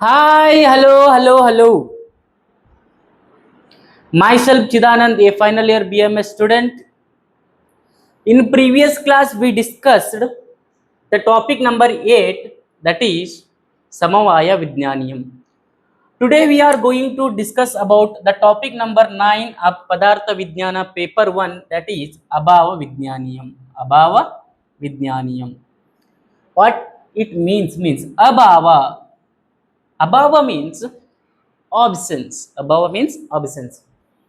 Hi, hello, hello, hello. Myself Chidanand, a final year BMS student. In previous class, we discussed the topic number 8, that is Samavaya Vijnaniyam. Today, we are going to discuss about the topic number 9 of Padartha Vijnana paper 1, that is Abhava Vijnaniyam. Abhava Vijnaniyam. What it means Abhava. Abhava means absence. Abhava means absence.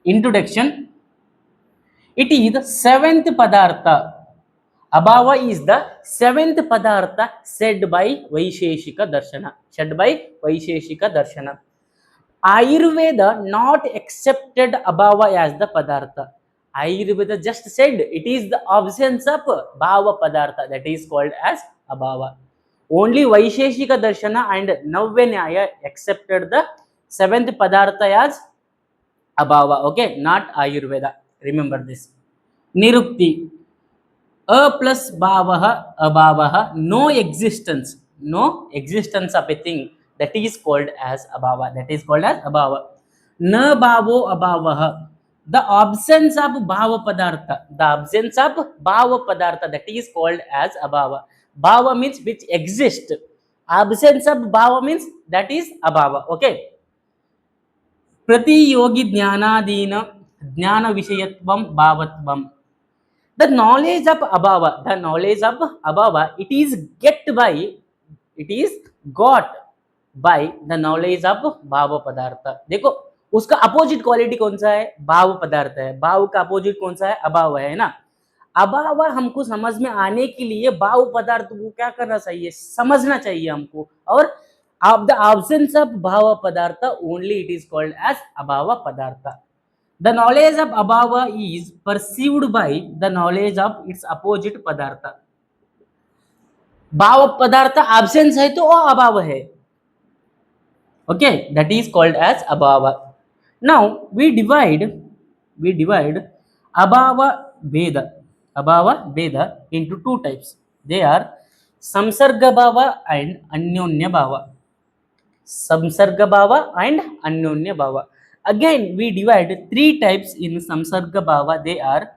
Introduction. It is the seventh padartha. Abhava is the seventh padartha said by Vaisheshika Darshana. Said by Vaisheshika Darshana. Ayurveda not accepted Abhava as the padartha. Ayurveda just said it is the absence of Bhava padartha that is called as Abhava. Only Vaisheshika Darshana and Navya Nyaya accepted the seventh padartha as Abhava. Okay, not Ayurveda. Remember this. Nirukti. A plus bhavah, abhavah, no existence of a thing, that is called as abhava. That is called as abhava. Na bhavo abhavah, the absence of bhava padartha, the absence of bhava padartha, that is called as abhava. Bhava means which exist. Absence of bhava means that is abhava. Okay. प्रतियोगी ज्ञानादीन ज्ञान विषयत्वम भावत्वम. The knowledge of abhava, it is got by the knowledge of bhava padartha. देखो उसका opposite quality कौन सा है? भाव पदार्थ है. भाव का अपोजिट कौन सा है? अभाव है ना. अभाव हमको समझ में आने के लिए भाव पदार्थ को क्या करना चाहिए? समझना चाहिए हमको. और of the absence of bhava padartha only it is called as abhava padartha. The knowledge of abhava is perceived by the knowledge of its opposite padartha. भाव पदार्थ absence है तो वो अभाव है. Okay, that is called as abhava. Now we divide abhava veda into two types. They are samsarga bhava and anyonya bhava. Samsarga bhava and anyonya bhava. Again, we divide three types in samsarga bhava. They are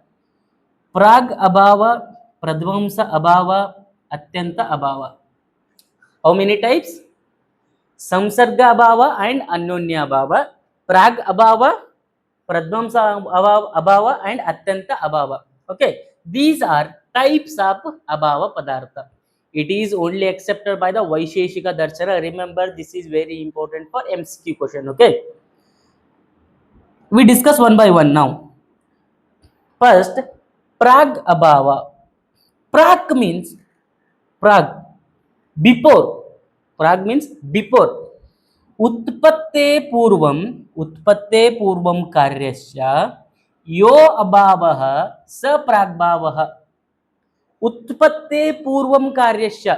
prag abhava, pradvamsa abhava, atyanta abhava. How many types? Samsarga abhava and anyonya abhava, prag abhava, pradvamsa abhava and atyanta abhava. Okay, these are types of abhava padartha. It is only accepted by the Vaisheshika Darshana. Remember, this is very important for MCQ question. Okay, we discuss one by one now. First, prag abhava. Prag means prag, before. Prag means before. उत्पत्ते पूर्वम कार्यस्य यो अभावः स प्राग्भावः. उत्पत्ते पूर्वम कार्यस्य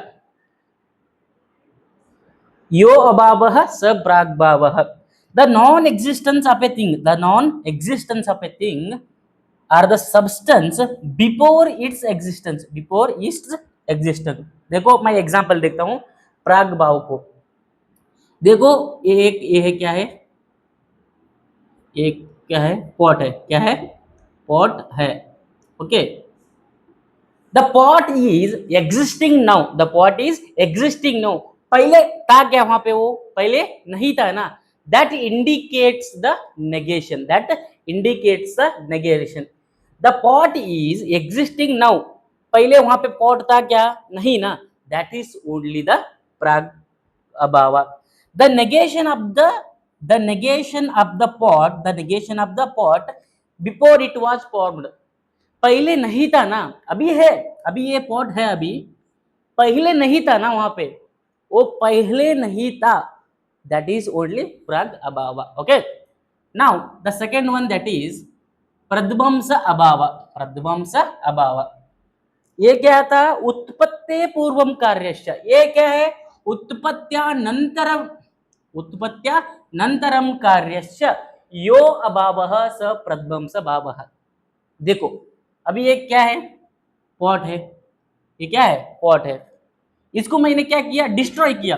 यो अभावः स प्राग्भावः. The non-existence of a thing are the substance before its existence. देखो मैं एग्जांपल देखता हूं प्राग भाव को. देखो ये है क्या है? एक क्या है? पॉट है. क्या है? पॉट है. Okay, the pot is existing now. पहले था क्या वहां पे? वो पहले नहीं था ना. That indicates the negation. The pot is existing now. पहले वहां पे पॉट था क्या? नहीं ना. दैट इज ओनली द प्राग अभावा. The negation of the pot before it was formed. पहले नहीं था ना, अभी है. अभी ये पॉट है. अभी पहले नहीं था ना वहां पे. वो पहले नहीं था. That is only prag abhava. Okay, now the second one, that is pradvamsa abhava. ये क्या था? उत्पत्ते पूर्वम कार्यस्य. ये क्या है? उत्पत्त्यानंतरम कार्यस्य यो अभावः स प्रध्वंस भावः. देखो अभी ये क्या है? पॉट है. ये क्या है? पॉट है. इसको मैंने क्या किया? डिस्ट्रॉय किया.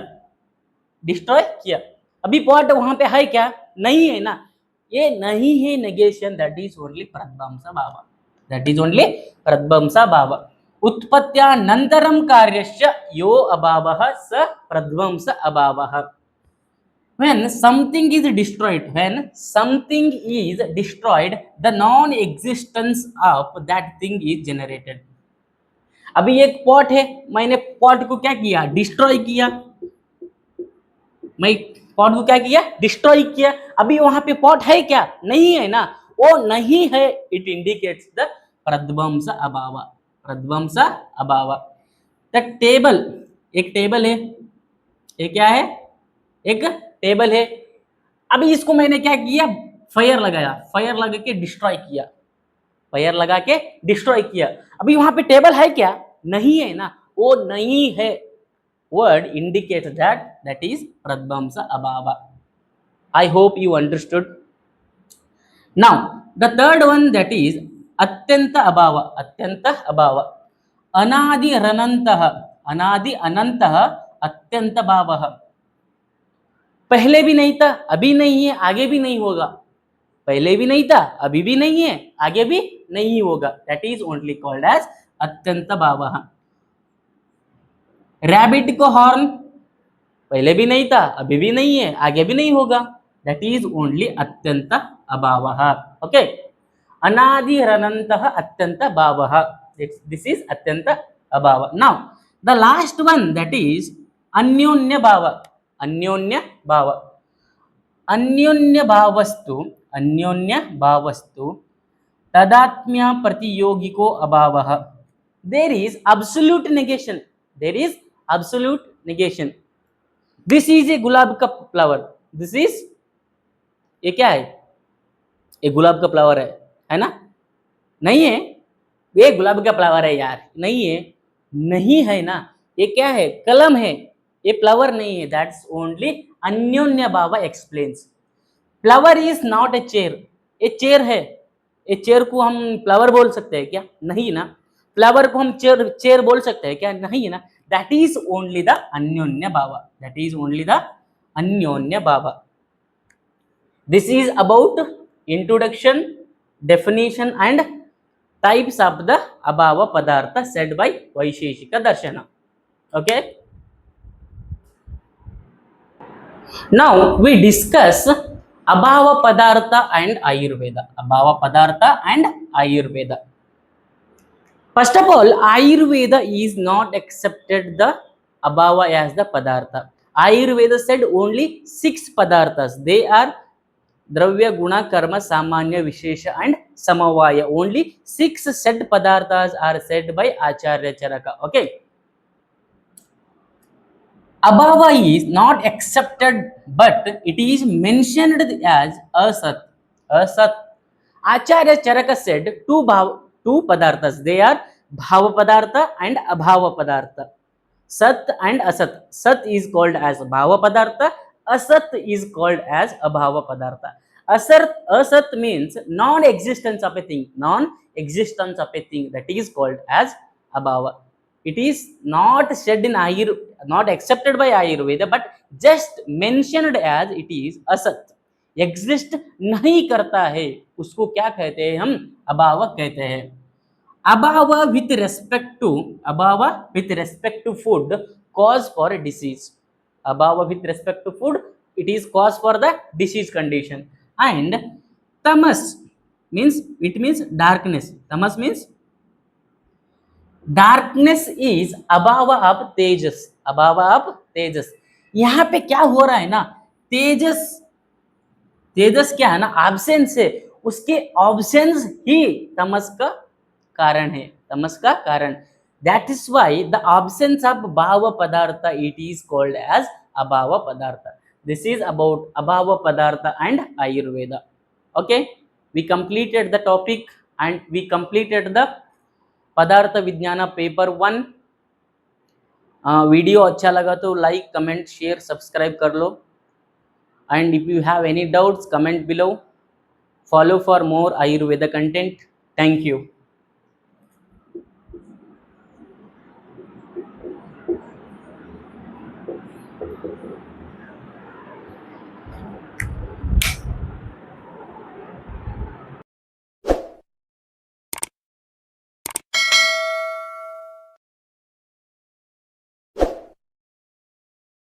डिस्ट्रॉय किया। अभी पॉट वहां पे है क्या? नहीं है ना, ये नहीं है नेगेशन, दैट इज ओनली प्रध्वंस भाव, दैट इज ओनली प्रध्वंस भाव। उत्पत्त्यानन्तरं कार्यस्य यो अभावः स प्रध्वंस अभावः। When something is destroyed, when something is destroyed, the non-existence of that thing is generated. अभी एक पॉट है, मैंने पॉट को क्या किया? डिस्ट्रॉय किया। मैं पॉट को क्या किया? डिस्ट्रॉय किया। अभी वहां पे पॉट है क्या? नहीं है ना, वो नहीं है, इट इंडिकेट्स द प्रध्वंस अभाव, प्रध्वंस अभाव। द टेबल, एक टेबल है, ये क्या है? एक टेबल है। अभी इसको मैंने क्या किया? फायर लगाया, फायर लगा के डिस्ट्रॉय किया, फायर लगा के डिस्ट्रॉय किया। अभी वहां पे टेबल है क्या? नहीं है ना, वो नहीं है, word indicates that that is pradvamsa abhava. I hope you understood. Now the third one, that is atyanta abhava, atyanta abhava, anadi ranantah, anadi anantah atyanta bhavah। पहले भी नहीं था, अभी नहीं है, आगे भी नहीं होगा। पहले भी नहीं था, अभी भी नहीं है, आगे भी नहीं होगा, that is only called as अत्यंत भावः। रैबिट को हॉर्न पहले भी नहीं था, अभी भी नहीं है, आगे भी नहीं होगा, दैट इज ओनली अत्यंत अभावः। ओके, अनादि अनंतः अत्यंत भावः, दिस इज अत्यंत अभाव। Now the last one, that is अन्योन्य भाव, अन्योन्य भाव। अन्योन्य भावस्तु, अन्योन्य भावस्तु तदात्म्य प्रतियोगिको अभावः। There is absolute negation, there is absolute negation. This is a गुलाब का फ्लावर, दिस इज, ये क्या है? ये गुलाब का फ्लावर है ना? नहीं है, ये गुलाब का फ्लावर है यार, नहीं है, नहीं है ना, ये क्या है? कलम है, ये फ्लावर नहीं है, दैट्स ओनली अन्योन्य भाव explains. Flower is not a chair, ये चेयर है, ये चेयर को हम फ्लावर बोल सकते हैं क्या? नहीं ना। फ्लावर को हम चेयर चेयर बोल सकते हैं क्या? नहीं ना। दैट इज ओनली द अन्योन्य भाव, दैट इज ओनली द अन्योन्य भाव। This is about introduction, definition and types of the abhava padartha said by Vaisheshika Darshana. Okay, now we discuss abhava padartha and Ayurveda, abhava padartha and Ayurveda. First of all, Ayurveda is not accepted the abhava as the padartha. Ayurveda said only 6 padarthas, they are द्रव्य गुण कर्म सामान्य विशेष and samavaya. Only 6 said padarthas are said by Acharya Charaka. Okay, abhava is not accepted, but it is mentioned as asat, asat. Acharya Charaka said two padarthas, they are bhava padartha and abhava padartha, sat and asat. Sat is called as bhava padartha, asat is called as abhava padartha. Asat means non-existence of a thing, non-existence of a thing, that is called as abhava. It is not said in not accepted by Ayurveda, but just mentioned as it is asat. Exist नहीं करता है, उसको क्या कहते हैं? हम अभाव कहते हैं। Abhava with respect to, abhava with respect to food cause for a disease. Abhava with respect to food, it is cause for the disease condition. And tamas means, it means darkness. Tamas means darkness is abhava of tejas, abhava of tejas. यहाँ पे क्या हो रहा है ना, तेजस, तेजस क्या है ना, एब्सेंस है, उसके ऑब्सेंस ही तमस का कारण है, तमस का कारण। That is why the absence of भाव पदार्थ, इट इज कॉल्ड एज अभाव पदार्थ। दिस इज अबाउट अभाव पदार्थ and Ayurveda. Okay, we completed the topic and we completed the पदार्थ विज्ञान पेपर 1। वीडियो अच्छा लगा तो लाइक, कमेंट, शेयर, सब्सक्राइब कर लो। And if you have any doubts, comment below. Follow for more Ayurveda content. Thank you.